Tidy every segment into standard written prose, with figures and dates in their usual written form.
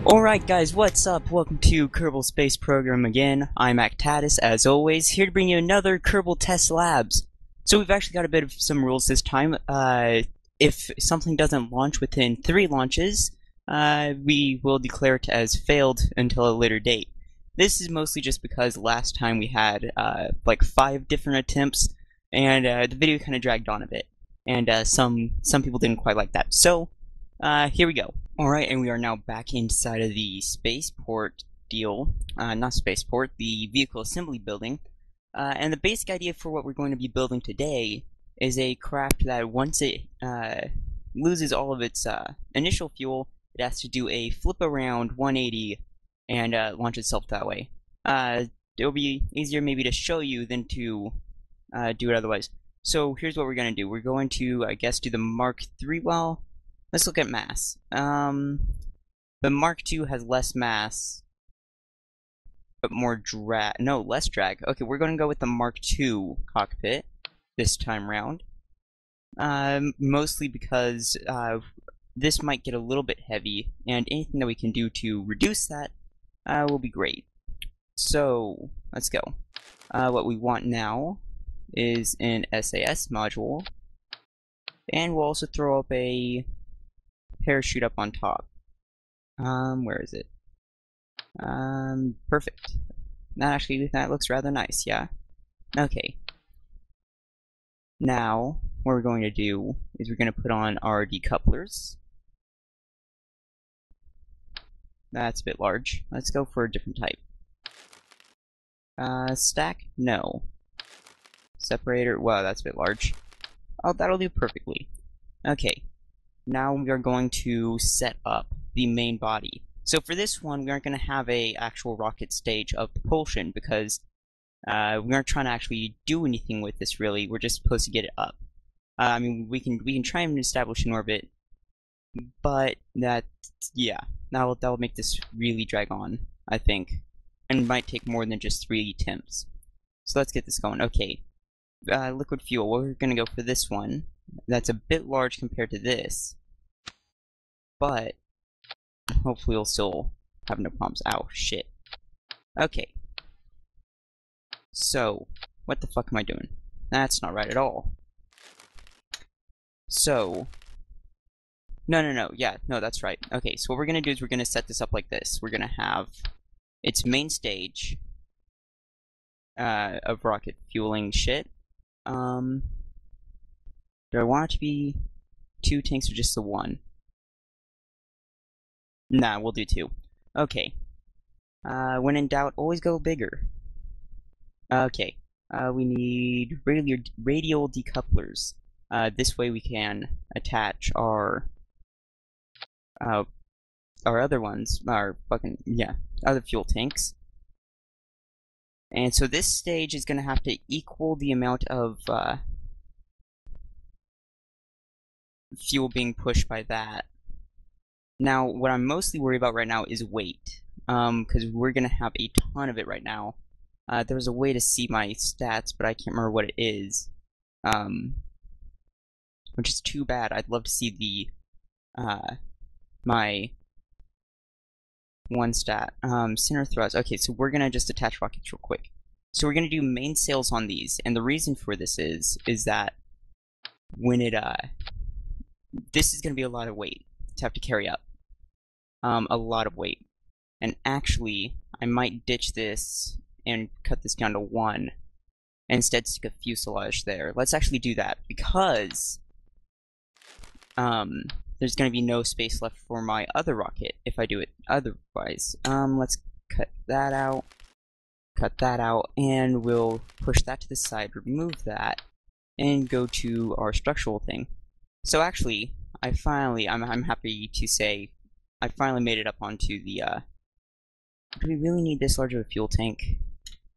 Alright guys, what's up? Welcome to Kerbal Space Program again. I'm Actatus, as always, here to bring you another Kerbal Test Labs. So we've actually got a bit of some rules this time. If something doesn't launch within 3 launches, we will declare it as failed until a later date. This is mostly just because last time we had like 5 different attempts, and the video kind of dragged on a bit. And some people didn't quite like that. So, here we go. Alright, and we are now back inside of the spaceport deal. Not spaceport, the vehicle assembly building. And the basic idea for what we're going to be building today is a craft that once it loses all of its initial fuel, it has to do a flip around 180 and launch itself that way. It'll be easier maybe to show you than to do it otherwise. So here's what we're going to do. We're going to, I guess, do the Mark III. Well, let's look at mass. The Mark II has less mass, but more drag. No, less drag. Okay, we're going to go with the Mark II cockpit this time round. Mostly because this might get a little bit heavy, and anything that we can do to reduce that will be great. So, let's go. What we want now is an SAS module, and we'll also throw up a parachute up on top. Where is it? Perfect. That looks rather nice, yeah? Okay. Now, what we're going to do is we're going to put on our decouplers. That's a bit large. Let's go for a different type. Stack? No. Separator? Wow, that's a bit large. Oh, that'll do perfectly. Okay. Now we are going to set up the main body. So for this one, we aren't going to have a actual rocket stage of propulsion because we aren't trying to actually do anything with this really. We're just supposed to get it up. I mean, we can try and establish an orbit, but that'll make this really drag on, I think, and might take more than just 3 attempts. So let's get this going. Okay, liquid fuel. We're going to go for this one. That's a bit large compared to this, but hopefully we'll still have no problems. Ow, shit. Okay. So, what the fuck am I doing? That's not right at all. So, no, that's right. Okay, so what we're gonna do is we're gonna set this up like this. We're gonna have its main stage of rocket fueling shit. Do I want it to be 2 tanks or just the 1? Nah, we'll do 2. Okay. When in doubt, always go bigger. Okay. We need radial decouplers. This way we can attach our other ones, other fuel tanks. And so this stage is going to have to equal the amount of fuel being pushed by that. Now, what I'm mostly worried about right now is weight, because we're going to have a ton of it right now. There was a way to see my stats, but I can't remember what it is, which is too bad. I'd love to see the my one stat. Center thrust. Okay, so we're going to just attach rockets real quick. So we're going to do main sails on these, and the reason for this is that when it this is going to be a lot of weight to have to carry up. A lot of weight. And actually, I might ditch this and cut this down to 1 and instead stick a fuselage there. Let's actually do that because there's going to be no space left for my other rocket if I do it otherwise. Let's cut that out, and we'll push that to the side, remove that, and go to our structural thing. So actually, I'm happy to say, I finally made it up onto the, do we really need this large of a fuel tank?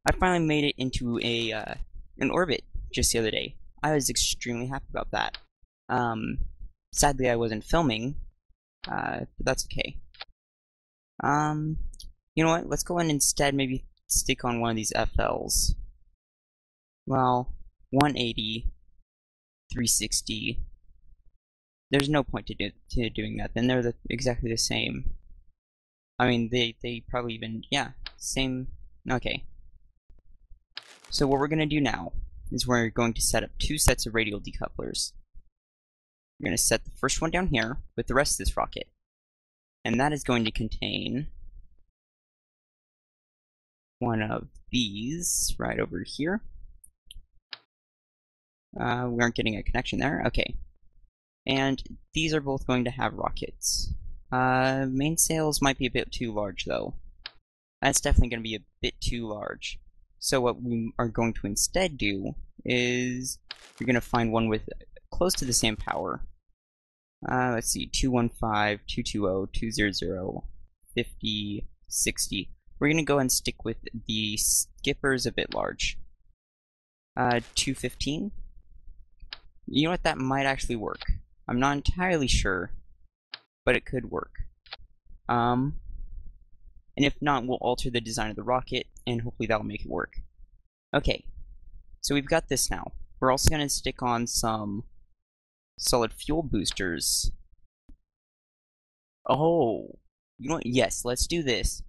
I finally made it into an orbit just the other day. I was extremely happy about that. Sadly I wasn't filming, but that's okay. You know what, let's go in instead, maybe stick on one of these FLs. Well, 180, 360, there's no point to doing that, then they're exactly the same. I mean, they probably even, yeah, same, okay. So what we're going to do now is we're going to set up 2 sets of radial decouplers. We're going to set the first one down here with the rest of this rocket. And that is going to contain one of these right over here. We aren't getting a connection there. Okay. And these are both going to have rockets. Mainsails might be a bit too large, though. That's definitely going to be a bit too large. So what we are going to instead do is you're going to find one with close to the same power. Let's see, 215, 220, 200, 50, 60. We're going to go and stick with the skippers a bit large. 215. You know what, that might actually work. I'm not entirely sure, but it could work. And if not, we'll alter the design of the rocket, and hopefully that'll make it work. Okay, so we've got this now. We're also going to stick on some solid fuel boosters. Oh, you know what? Yes, let's do this.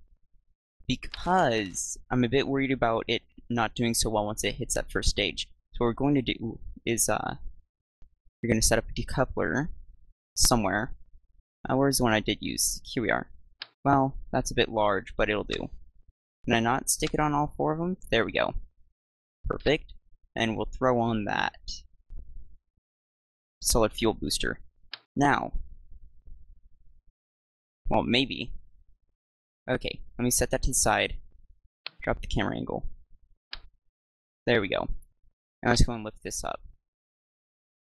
Because I'm a bit worried about it not doing so well once it hits that first stage. So what we're going to do is, we're going to set up a decoupler somewhere. Where's the one I did use? Here we are. Well, that's a bit large, but it'll do. Can I not stick it on all 4 of them? There we go. Perfect. And we'll throw on that solid fuel booster. Now, well, maybe. Okay, let me set that to the side. Drop the camera angle. There we go. Now let's go and lift this up.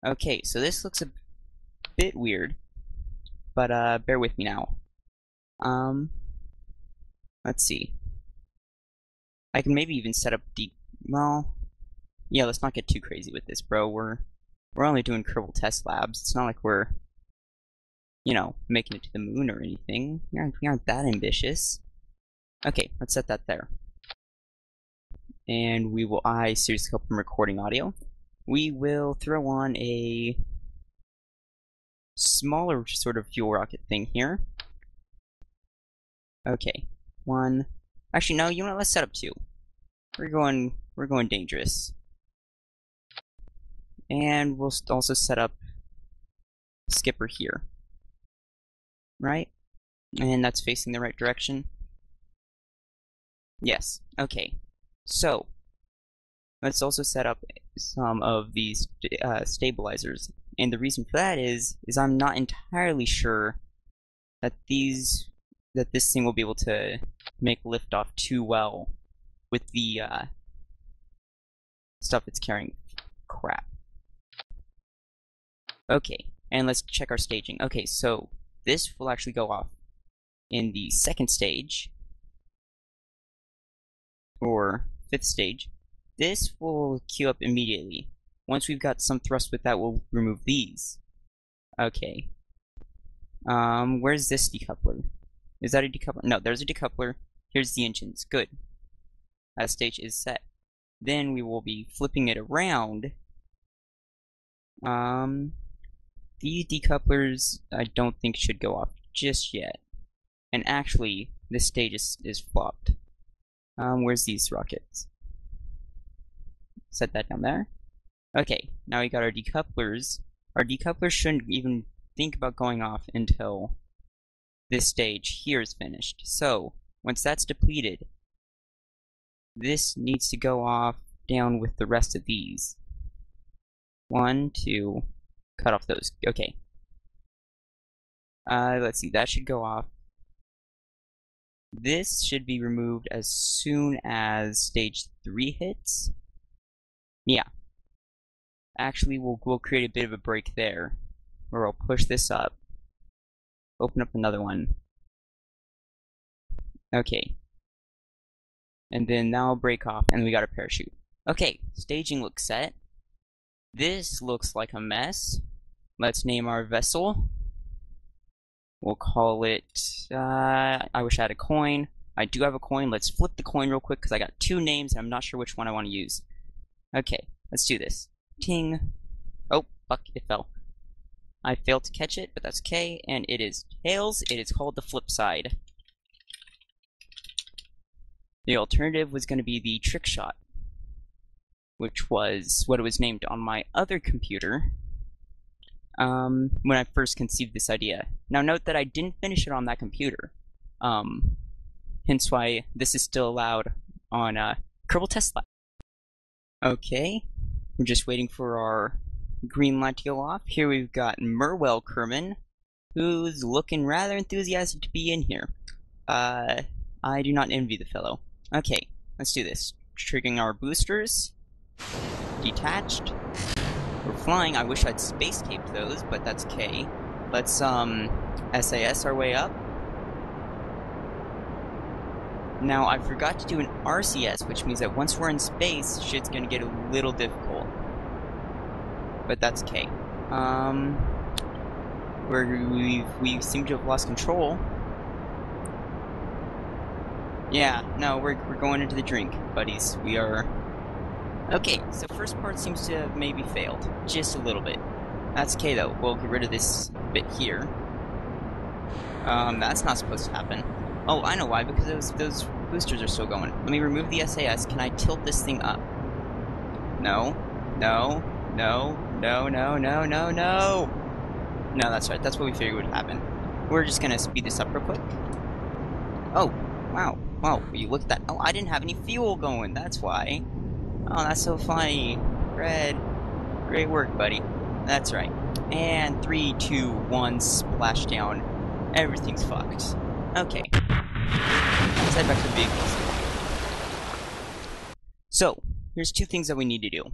Okay, so this looks a bit weird, but bear with me now. Let's see. I can maybe even set up well, yeah, let's not get too crazy with this, bro. We're only doing Kerbal Test Labs. It's not like we're, you know, making it to the moon or anything. We aren't that ambitious. Okay, let's set that there. And we will stereoscope from recording audio. We will throw on a smaller sort of fuel rocket thing here. Okay, 1. Actually, no, you know what? Let's set up 2. We're going dangerous. And we'll also set up skipper here. Right? And that's facing the right direction. Yes. Okay. So, let's also set up some of these stabilizers. And the reason for that is I'm not entirely sure that this thing will be able to make liftoff too well with the stuff it's carrying. Crap. Okay, and let's check our staging. Okay, so this will actually go off in the 2nd stage, or 5th stage. This will queue up immediately. Once we've got some thrust with that, we'll remove these. Okay. Where's this decoupler? Is that a decoupler? No, there's a decoupler. Here's the engines. Good. That stage is set. Then we will be flipping it around. These decouplers I don't think should go off just yet. And actually, this stage is flopped. Where's these rockets? Set that down there. Okay, now we got our decouplers. Our decouplers shouldn't even think about going off until this stage here is finished. So, once that's depleted, this needs to go off down with the rest of these. 1, 2, cut off those. Okay. Let's see, that should go off. This should be removed as soon as stage 3 hits. Yeah. Actually, we'll create a bit of a break there, where we'll push this up. Open up another one. Okay. And then that'll break off, and we got a parachute. Okay, staging looks set. This looks like a mess. Let's name our vessel. We'll call it, I wish I had a coin. I do have a coin. Let's flip the coin real quick, because I got 2 names, and I'm not sure which one I want to use. Okay, let's do this. Ting. Oh, fuck, it fell. I failed to catch it, but that's okay, and it is tails. It is called the flip side. The alternative was going to be the trick shot, which was what it was named on my other computer when I first conceived this idea. Now note that I didn't finish it on that computer, hence why this is still allowed on Kerbal Test Labs. Okay, we're just waiting for our green light to go off. Here we've got Merwell Kerman, who's looking rather enthusiastic to be in here. I do not envy the fellow. Okay, let's do this. Triggering our boosters. Detached. We're flying. I wish I'd space taped those, but that's okay. Let's SAS our way up. Now I forgot to do an RCS, which means that once we're in space, shit's gonna get a little difficult. But that's okay. We seem to have lost control. Yeah, no, we're going into the drink, buddies. We are... Okay, so first part seems to have maybe failed. Just a little bit. That's okay, though. We'll get rid of this bit here. That's not supposed to happen. Oh, I know why, because those boosters are still going. Let me remove the SAS. Can I tilt this thing up? No. No. No. No, no, no, no, no! No, that's right. That's what we figured would happen. We're just gonna speed this up real quick. Oh, wow. Wow, you look at that. Oh, I didn't have any fuel going. That's why. Oh, that's so funny. Red. Great work, buddy. That's right. And 3, 2, 1, splashdown. Everything's fucked. Okay. Let's head back to the vehicles. So, here's two things that we need to do.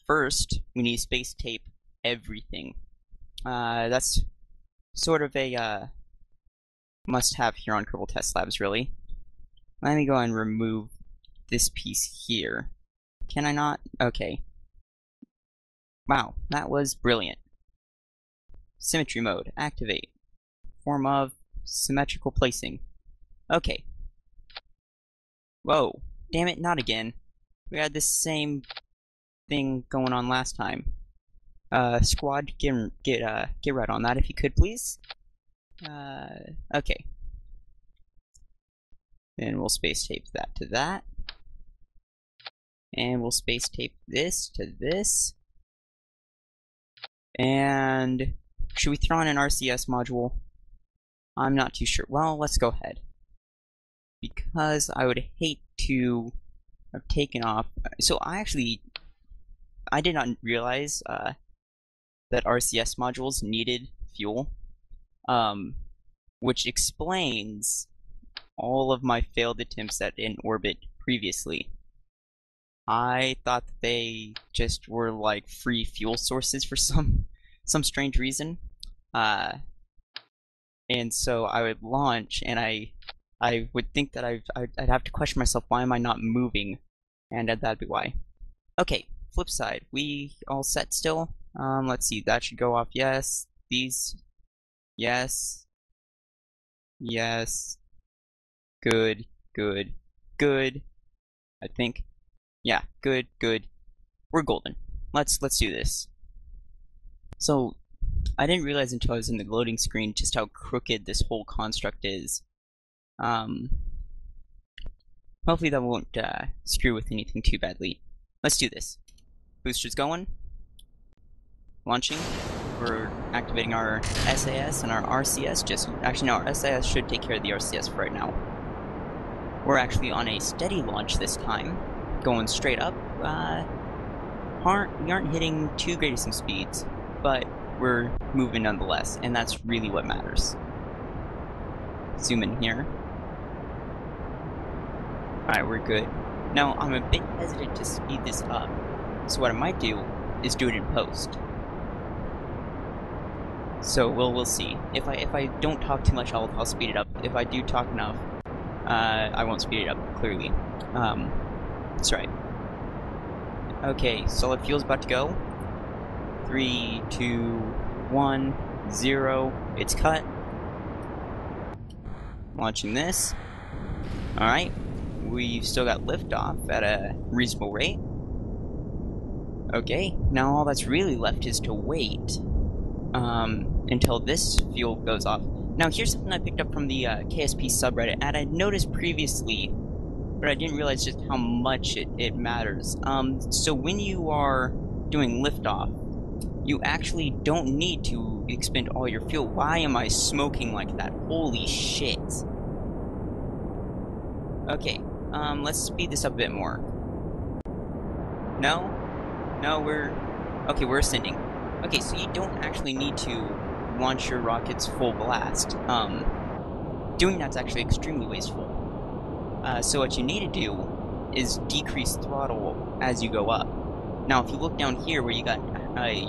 First, we need to space tape everything. That's sort of a must-have here on Kerbal Test Labs, really. Let me go and remove this piece here. Can I not? Okay. Wow, that was brilliant. Symmetry mode, activate. Form of symmetrical placing. Okay. Whoa. Damn it, not again. We had this same thing going on last time. Squad, get right on that if you could, please. Okay. Then we'll space tape that to that. And we'll space tape this to this. And should we throw in an RCS module? I'm not too sure. Well, let's go ahead. Because I would hate to have taken off. So I did not realize that RCS modules needed fuel, which explains all of my failed attempts at in orbit previously. I thought that they just were like free fuel sources for some strange reason, and so I would launch, and I would think that I'd have to question myself, why am I not moving? And that'd be why. Okay, flip side, we all set still? Let's see, that should go off, yes. These, yes. Yes. Good, good, good. I think. Yeah, good, good. We're golden. Let's do this. So, I didn't realize until I was in the loading screen just how crooked this whole construct is. Hopefully that won't screw with anything too badly. Let's do this. Boosters going. Launching. We're activating our SAS and our RCS. Actually, no, our SAS should take care of the RCS for right now. We're actually on a steady launch this time. Going straight up. We aren't hitting too great of some speeds, but we're moving nonetheless, and that's really what matters. Zoom in here. Alright, we're good. Now, I'm a bit hesitant to speed this up, so what I might do is do it in post. So we'll see. If I don't talk too much, I'll speed it up. If I do talk enough, I won't speed it up, clearly. That's right. Okay, solid fuel's about to go. 3, 2, 1, 0. It's cut. Launching this. Alright. We've still got liftoff at a reasonable rate. Okay, now all that's really left is to wait until this fuel goes off. Now here's something I picked up from the KSP subreddit, and I noticed previously but I didn't realize just how much it matters. So when you are doing liftoff, you actually don't need to expend all your fuel. Why am I smoking like that? Holy shit. Okay, let's speed this up a bit more. No? No, we're ascending. Okay, so you don't actually need to launch your rockets full blast. Doing that's actually extremely wasteful. So what you need to do is decrease throttle as you go up. Now, if you look down here where you got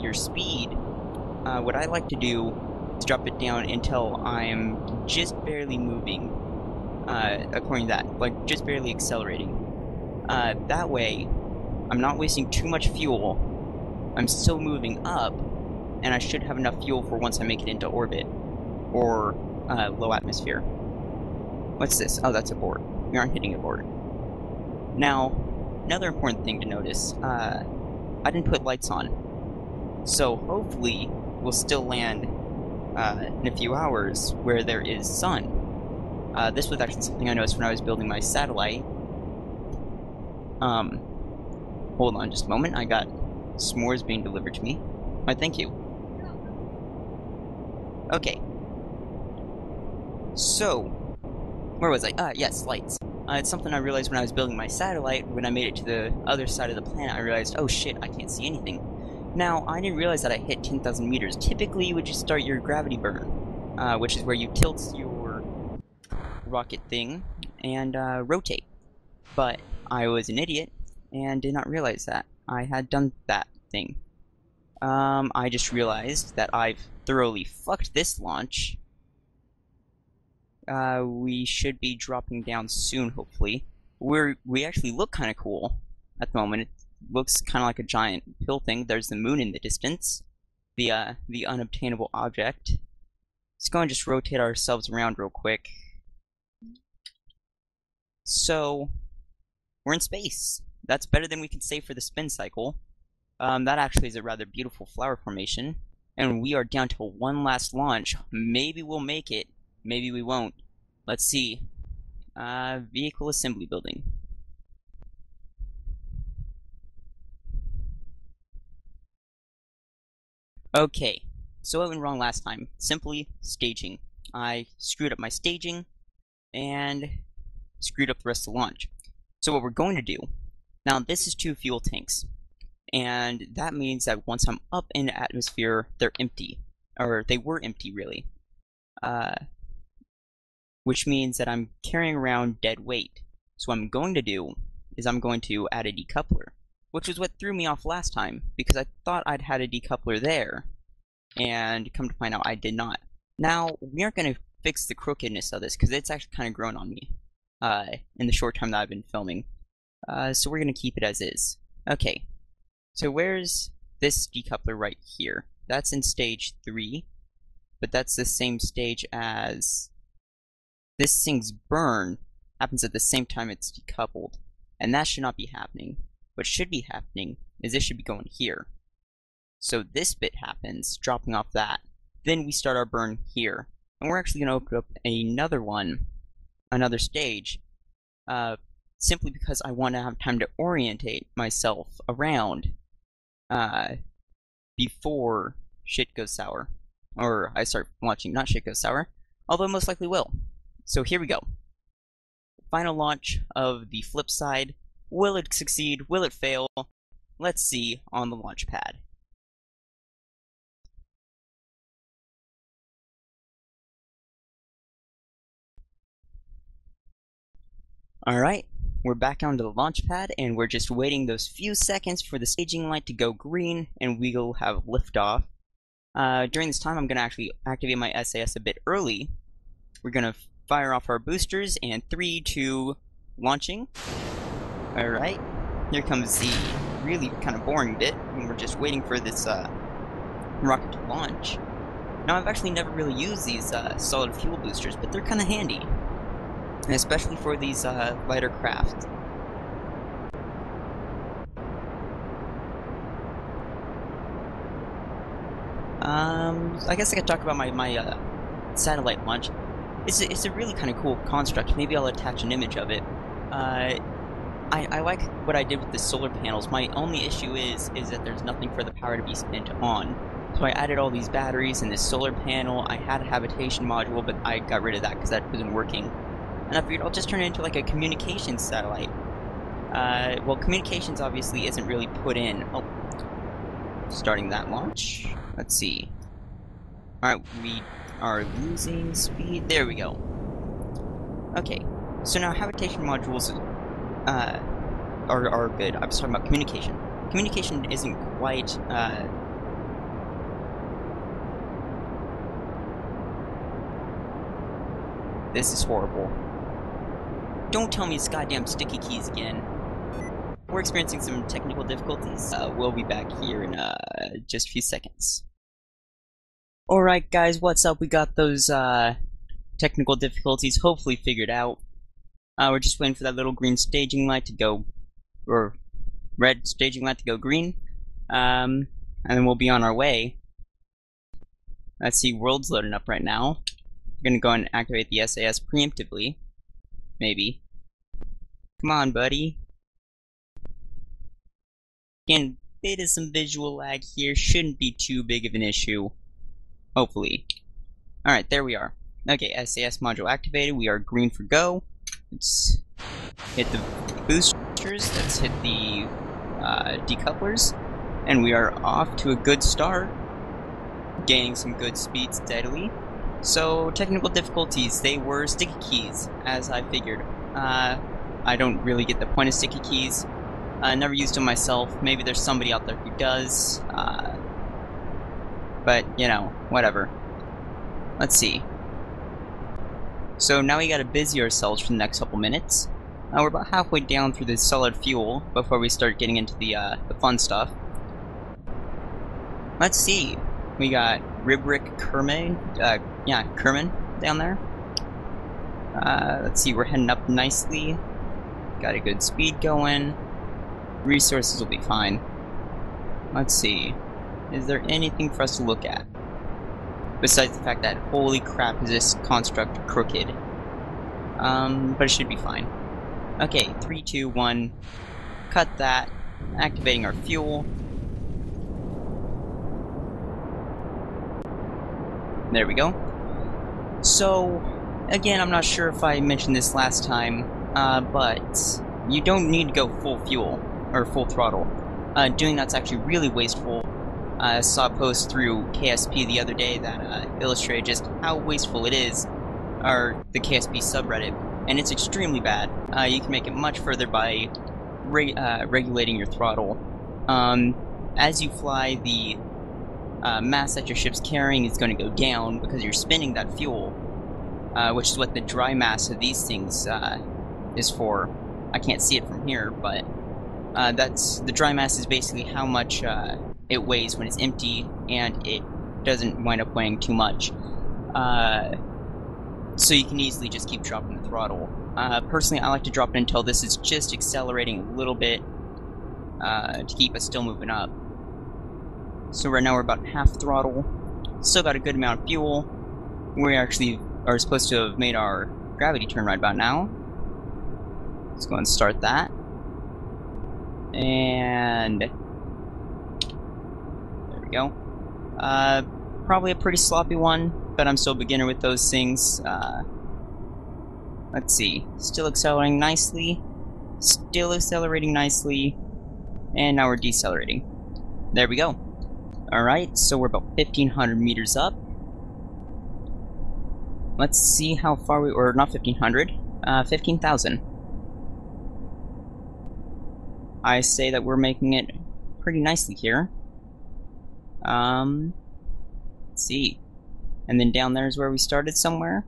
your speed, what I like to do is drop it down until I'm just barely moving, according to that, like just barely accelerating. That way, I'm not wasting too much fuel, I'm still moving up, and I should have enough fuel for once I make it into orbit, or low atmosphere. What's this? Oh, that's a board. We aren't hitting a board. Now, another important thing to notice, I didn't put lights on, so hopefully we'll still land in a few hours where there is sun. This was actually something I noticed when I was building my satellite. Hold on just a moment, I got s'mores being delivered to me. Why, thank you. Okay. So, where was I? Yes, lights. It's something I realized when I was building my satellite. When I made it to the other side of the planet, I realized, oh shit, I can't see anything. Now, I didn't realize that I hit 10,000 meters. Typically, you would just start your gravity burn, which is where you tilt your rocket thing and rotate. But I was an idiot and did not realize that I had done that thing. I just realized that I've thoroughly fucked this launch. We should be dropping down soon, hopefully. We actually look kind of cool at the moment. It looks kind of like a giant pill thing. There's the moon in the distance, the unobtainable object. Let's go and just rotate ourselves around real quick. So, we're in space. That's better than we can say for the spin cycle. That actually is a rather beautiful flower formation. And we are down to one last launch. Maybe we'll make it. Maybe we won't. Let's see. Vehicle assembly building. Okay, so what went wrong last time? Simply staging. I screwed up my staging and screwed up the rest of the launch. So what we're going to do, now this is 2 fuel tanks, and that means that once I'm up in the atmosphere, they're empty. Or they were empty, really. Which means that I'm carrying around dead weight. So what I'm going to do is I'm going to add a decoupler, which is what threw me off last time, because I thought I'd had a decoupler there, and come to find out I did not. Now, we aren't going to fix the crookedness of this, because it's actually kind of grown on me in the short time that I've been filming. So we're going to keep it as is. Okay, so where's this decoupler right here? That's in stage 3, but that's the same stage as... This thing's burn happens at the same time it's decoupled, and that should not be happening. What should be happening is this should be going here. So this bit happens, dropping off that. Then we start our burn here. And we're actually going to open up another one, another stage, simply because I want to have time to orientate myself around before shit goes sour. Or I start launching, not shit goes sour, although most likely will. So here we go. Final launch of the flip side. Will it succeed? Will it fail? Let's see on the launch pad. Alright, we're back onto the launch pad, and we're just waiting those few seconds for the staging light to go green, and we'll have liftoff. During this time, I'm going to actually activate my SAS a bit early. We're going to fire off our boosters, and 3, 2, launching. Alright, here comes the really kind of boring bit, and we're just waiting for this rocket to launch. Now, I've actually never really used these solid fuel boosters, but they're kind of handy. And especially for these lighter craft. I guess I could talk about my satellite launch. It's a really kind of cool construct. Maybe I'll attach an image of it. I like what I did with the solar panels. My only issue is that there's nothing for the power to be spent on. So I added all these batteries and this solar panel. I had a habitation module, but I got rid of that because that wasn't working. And I figured I'll just turn it into like a communications satellite. Well, communications obviously isn't really put in. Oh, starting that launch. Let's see. Alright, we are losing speed. There we go. Okay, so now habitation modules are good. I was talking about communication. Communication isn't quite this is horrible. Don't tell me it's goddamn sticky keys again. We're experiencing some technical difficulties. We'll be back here in just a few seconds. Alright guys, what's up? We got those technical difficulties hopefully figured out. We're just waiting for that little green staging light to go, or red staging light to go green, and then we'll be on our way. Let's see, world's loading up right now. We're gonna go and activate the SAS preemptively. Maybe. Come on, buddy. Again, bit of some visual lag here, shouldn't be too big of an issue. Hopefully. Alright, there we are. Okay, SAS module activated, we are green for go. Let's hit the boosters, let's hit the decouplers, and we are off to a good start. Gaining some good speed steadily. So, technical difficulties, they were sticky keys, as I figured. I don't really get the point of sticky keys. I never used them myself. Maybe there's somebody out there who does. But, you know, whatever. Let's see. So now we gotta busy ourselves for the next couple minutes. We're about halfway down through this solid fuel before we start getting into the fun stuff. Let's see. We got Ribrick Kerman, Kerman down there. Let's see, we're heading up nicely. Got a good speed going. Resources will be fine. Let's see. Is there anything for us to look at? Besides the fact that, holy crap, is this construct crooked. But it should be fine. Okay, 3, 2, 1. Cut that. Activating our fuel. There we go. So, again, I'm not sure if I mentioned this last time, but you don't need to go full fuel, or full throttle. Doing that's actually really wasteful. I saw a post through KSP the other day that illustrated just how wasteful it is, or the KSP subreddit, and it's extremely bad. You can make it much further by regulating your throttle. As you fly, the mass that your ship's carrying is going to go down because you're spinning that fuel, which is what the dry mass of these things is for. I can't see it from here, but that's the dry mass is basically how much it weighs when it's empty, and it doesn't wind up weighing too much. So you can easily just keep dropping the throttle. Personally, I like to drop it until this is just accelerating a little bit to keep us still moving up. So right now we're about half throttle. Still got a good amount of fuel. We actually are supposed to have made our gravity turn right about now. Let's go and start that. And there we go. Probably a pretty sloppy one, but I'm still a beginner with those things. Let's see. Still accelerating nicely. Still accelerating nicely. And now we're decelerating. There we go. Alright, so we're about 1,500 meters up. Let's see how far we... or not 1,500. 15,000. I say that we're making it pretty nicely here. Let's see. And then down there is where we started somewhere.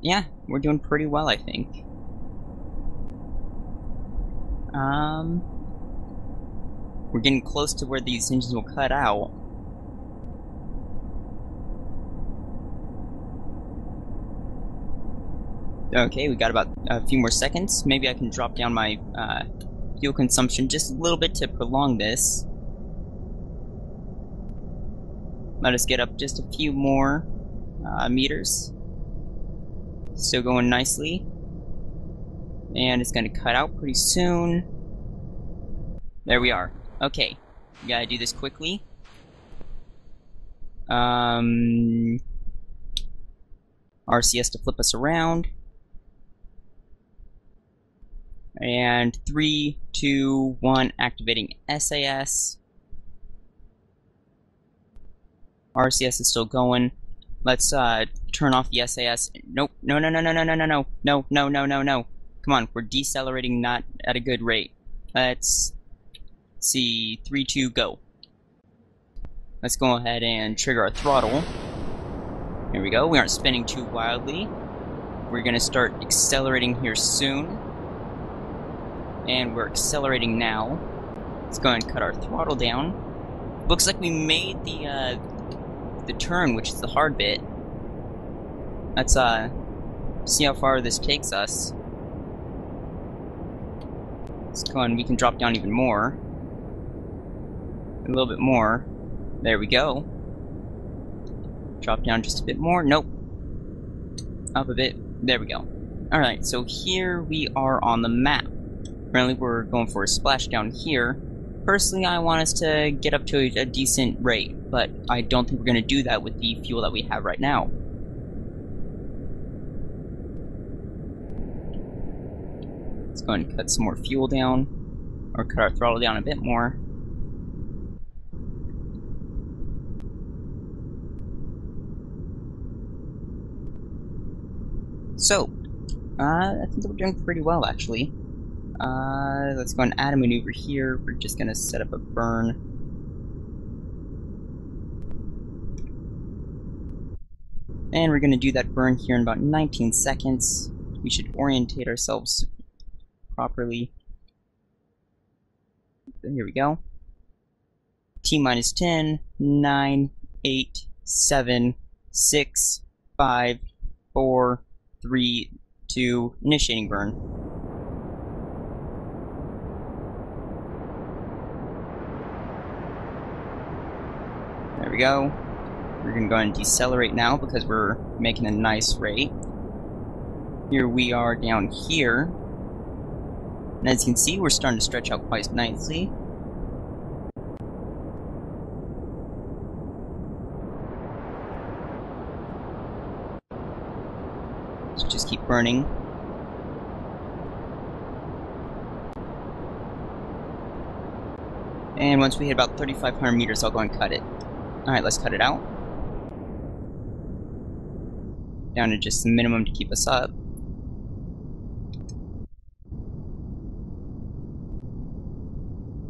Yeah, we're doing pretty well, I think. We're getting close to where these engines will cut out. Okay, we got about a few more seconds. Maybe I can drop down my fuel consumption just a little bit to prolong this. Let us get up just a few more meters. Still going nicely. And it's gonna cut out pretty soon. There we are. Okay. We gotta do this quickly. RCS to flip us around. And 3, 2, 1, activating SAS. RCS is still going. Let's turn off the SAS. Nope. No. Come on, we're decelerating not at a good rate. Let's see. 3, 2, go. Let's go ahead and trigger our throttle. Here we go. We aren't spinning too wildly. We're gonna start accelerating here soon. And we're accelerating now. Let's go ahead and cut our throttle down. Looks like we made the turn, which is the hard bit. Let's see how far this takes us. Let's go and we can drop down even more. A little bit more. There we go. Drop down just a bit more. Nope. Up a bit. There we go. Alright, so here we are on the map. Apparently we're going for a splashdown here. Personally, I want us to get up to a decent rate, but I don't think we're going to do that with the fuel that we have right now. Let's go ahead and cut some more fuel down, or cut our throttle down a bit more. So, I think we're doing pretty well, actually. Let's go and add a maneuver here. We're just gonna set up a burn. And we're gonna do that burn here in about 19 seconds. We should orientate ourselves properly. Here we go. T-minus 10, 9, 8, 7, 6, 5, 4, 3, 2, initiating burn. There we go. We're going to go ahead and decelerate now because we're making a nice rate. Here we are down here. And as you can see, we're starting to stretch out quite nicely. Let's just keep burning. And once we hit about 3,500 meters, I'll go and cut it. Alright, let's cut it out. Down to just the minimum to keep us up.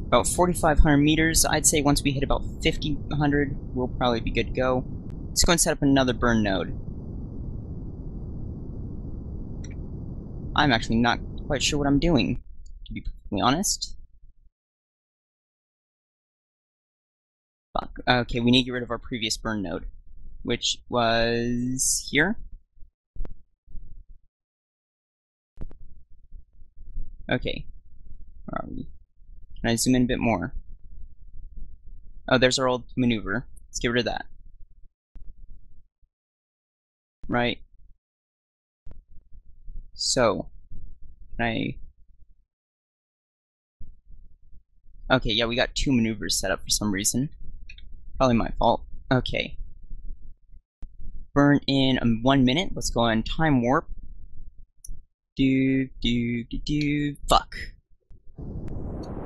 About 4,500 meters. I'd say once we hit about 5,100, we'll probably be good to go. Let's go and set up another burn node. I'm actually not quite sure what I'm doing, to be perfectly honest. Fuck. Okay, we need to get rid of our previous burn node, which was here. Okay. Where are we? Can I zoom in a bit more? Oh, there's our old maneuver. Let's get rid of that. Right. So, can I... Okay, yeah, we got two maneuvers set up for some reason. Probably my fault. Okay. Burn in 1 minute. Let's go on time warp. Fuck.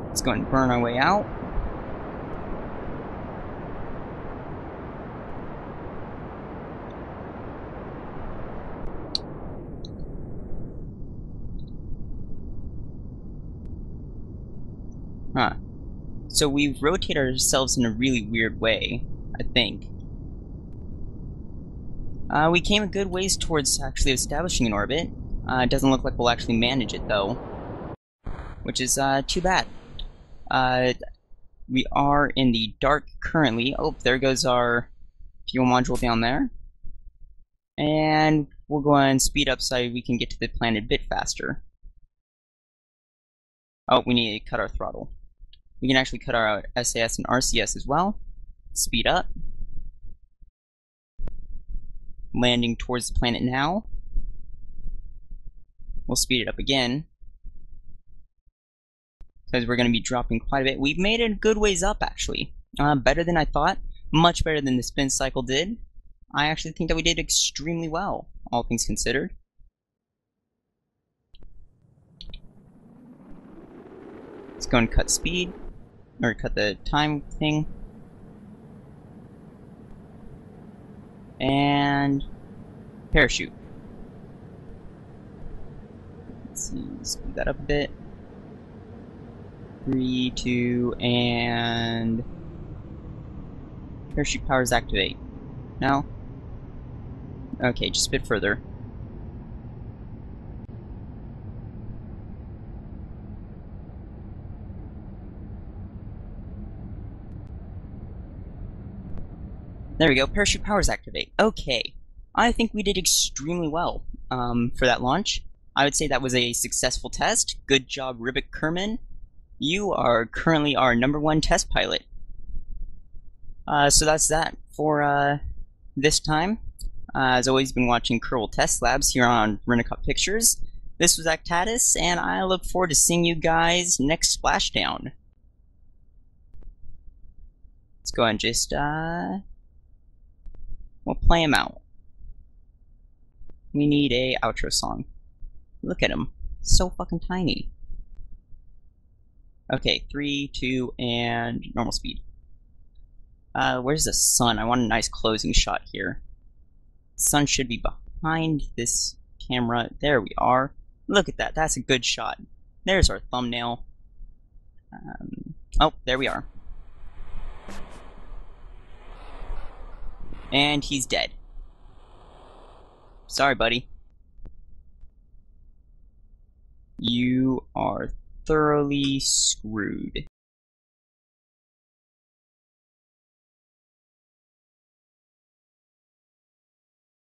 Let's go and burn our way out. Huh. So we've rotated ourselves in a really weird way, I think. We came a good ways towards actually establishing an orbit. It doesn't look like we'll actually manage it, though. Which is, too bad. We are in the dark currently. Oh, there goes our fuel module down there. And we'll go ahead and speed up so we can get to the planet a bit faster. Oh, we need to cut our throttle. We can actually cut our SAS and RCS as well. Speed up. Landing towards the planet now. We'll speed it up again. because we're going to be dropping quite a bit. We've made it a good ways up, actually. Better than I thought. Much better than the spin cycle did. I actually think that we did extremely well, all things considered. Let's go and cut speed, or cut the time thing. And parachute. Let's see, speed that up a bit. 3, 2, and parachute powers activate. No? Okay, just a bit further. There we go, parachute powers activate. Okay, I think we did extremely well for that launch. I would say that was a successful test. Good job, Ribbit Kerman. You are currently our #1 test pilot. So that's that for this time. As always, been watching Kerbal Test Labs here on Renacott Pictures. This was Actatus, and I look forward to seeing you guys next splashdown. Let's go ahead and just we'll play him out. We need a outro song. Look at him, so fucking tiny. Okay, 3, 2, and normal speed. Where's the sun? I want a nice closing shot here. The sun should be behind this camera. There we are. Look at that. That's a good shot. There's our thumbnail. Oh, there we are. And he's dead. Sorry, buddy. You are thoroughly screwed.